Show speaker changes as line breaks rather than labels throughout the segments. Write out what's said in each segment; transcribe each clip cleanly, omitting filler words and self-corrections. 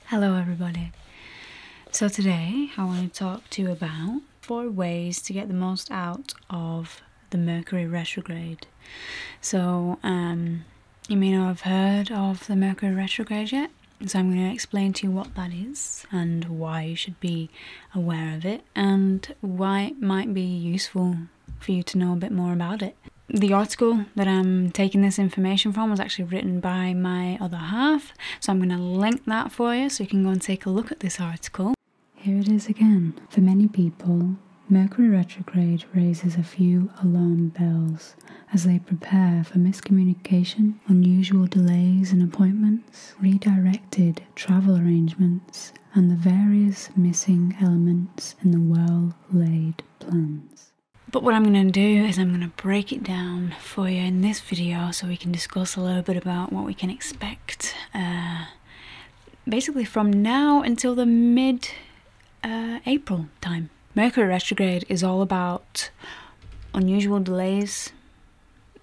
Hello everybody. So today I want to talk to you about 4 ways to get the most out of the Mercury Retrograde. So you may not have heard of the Mercury Retrograde yet, so I'm going to explain to you what that is and why you should be aware of it and why it might be useful for you to know a bit more about it. The article that I'm taking this information from was actually written by my other half, so I'm going to link that for you so you can go and take a look at this article. Here it is again. For many people, Mercury retrograde raises a few alarm bells as they prepare for miscommunication, unusual delays in appointments, redirected travel arrangements, and the various missing elements in the well-laid plans. But what I'm going to do is I'm going to break it down for you in this video so we can discuss a little bit about what we can expect basically from now until the mid-April time. Mercury retrograde is all about unusual delays,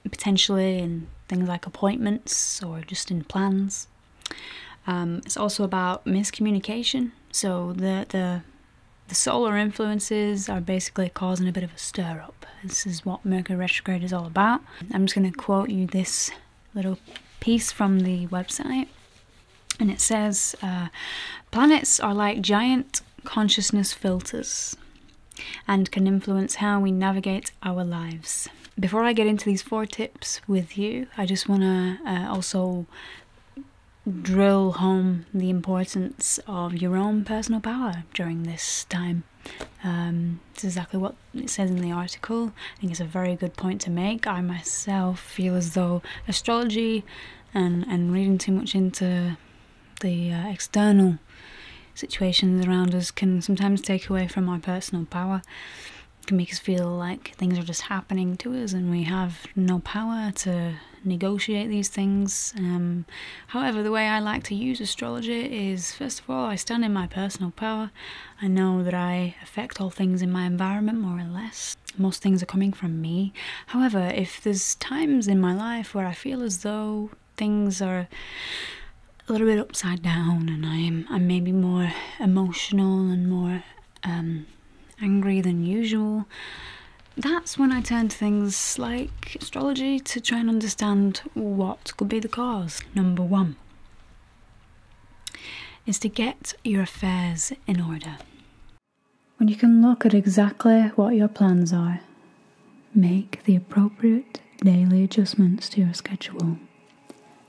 potentially in things like appointments or just in plans. It's also about miscommunication, so the solar influences are basically causing a bit of a stir up. This is what Mercury retrograde is all about. I'm just going to quote you this little piece from the website, and it says, planets are like giant consciousness filters and can influence how we navigate our lives. Before I get into these 4 tips with you, I just want to also drill home the importance of your own personal power during this time. It's exactly what it says in the article. I think it's a very good point to make. I myself feel as though astrology and reading too much into the external situations around us can sometimes take away from our personal power. It can make us feel like things are just happening to us and we have no power to negotiate these things. However, the way I like to use astrology is, first of all, I stand in my personal power. I know that I affect all things in my environment more or less. Most things are coming from me. However, if there's times in my life where I feel as though things are a little bit upside down and I'm maybe more emotional and more angry than usual, that's when I turn to things like astrology to try and understand what could be the cause. Number 1 is to get your affairs in order. When you can look at exactly what your plans are, make the appropriate daily adjustments to your schedule,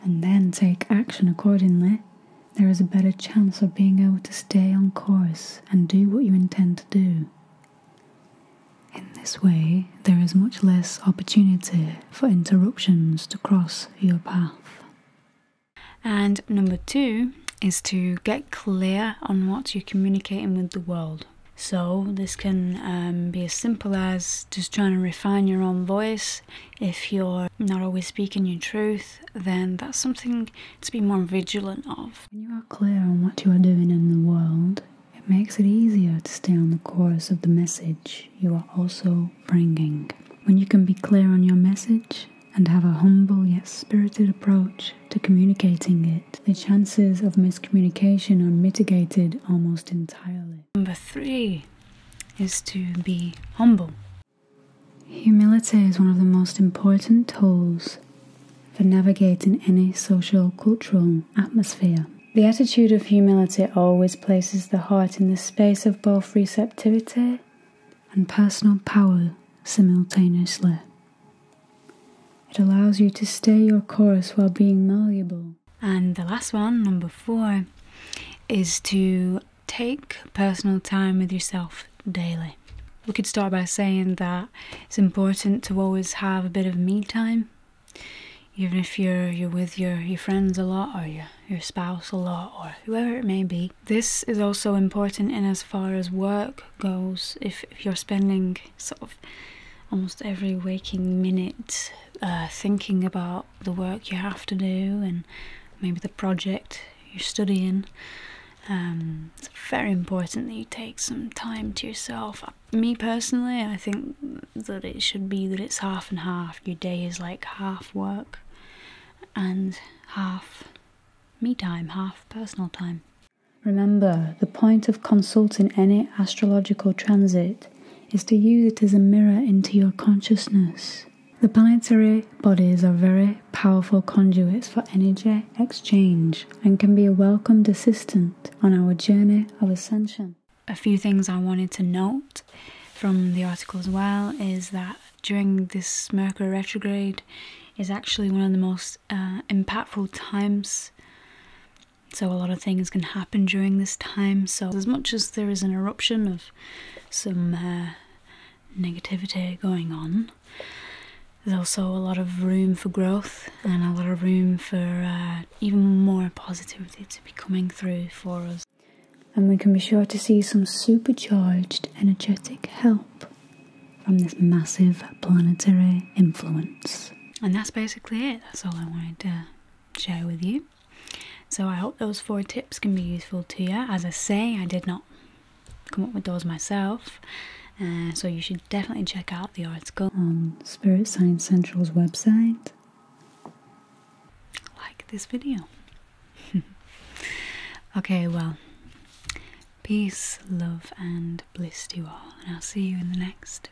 and then take action accordingly, there is a better chance of being able to stay on course and do what you intend to do. In this way, there is much less opportunity for interruptions to cross your path. And number 2 is to get clear on what you're communicating with the world. So this can be as simple as just trying to refine your own voice. If you're not always speaking your truth, then that's something to be more vigilant of. When you are clear on what you are doing in the world, it makes it easier to stay on the course of the message you are also bringing. When you can be clear on your message and have a humble yet spirited approach to communicating it, the chances of miscommunication are mitigated almost entirely. Number 3 is to be humble. Humility is one of the most important tools for navigating any social cultural atmosphere. The attitude of humility always places the heart in the space of both receptivity and personal power simultaneously. It allows you to stay your course while being malleable. And the last one, number 4, is to take personal time with yourself daily. We could start by saying that it's important to always have a bit of me time. Even if you're with your friends a lot or your spouse a lot or whoever it may be. This is also important in as far as work goes. If you're spending sort of almost every waking minute thinking about the work you have to do and maybe the project you're studying, it's very important that you take some time to yourself. Me personally, I think that it should be that it's half and half. Your day is like half work and half me time, half personal time. Remember, the point of consulting any astrological transit is to use it as a mirror into your consciousness. The planetary bodies are very powerful conduits for energy exchange and can be a welcomed assistant on our journey of ascension. A few things I wanted to note from the article as well is that during this Mercury retrograde is actually one of the most impactful times. So a lot of things can happen during this time. So as much as there is an eruption of some negativity going on, there's also a lot of room for growth and a lot of room for even more positivity to be coming through for us. And we can be sure to see some supercharged energetic help from this massive planetary influence. And that's basically it. That's all I wanted to share with you. So I hope those 4 tips can be useful to you. As I say, I did not come up with those myself. So you should definitely check out the article on Spirit Science Central's website. Like this video. Okay, well, peace, love and bliss to you all, and I'll see you in the next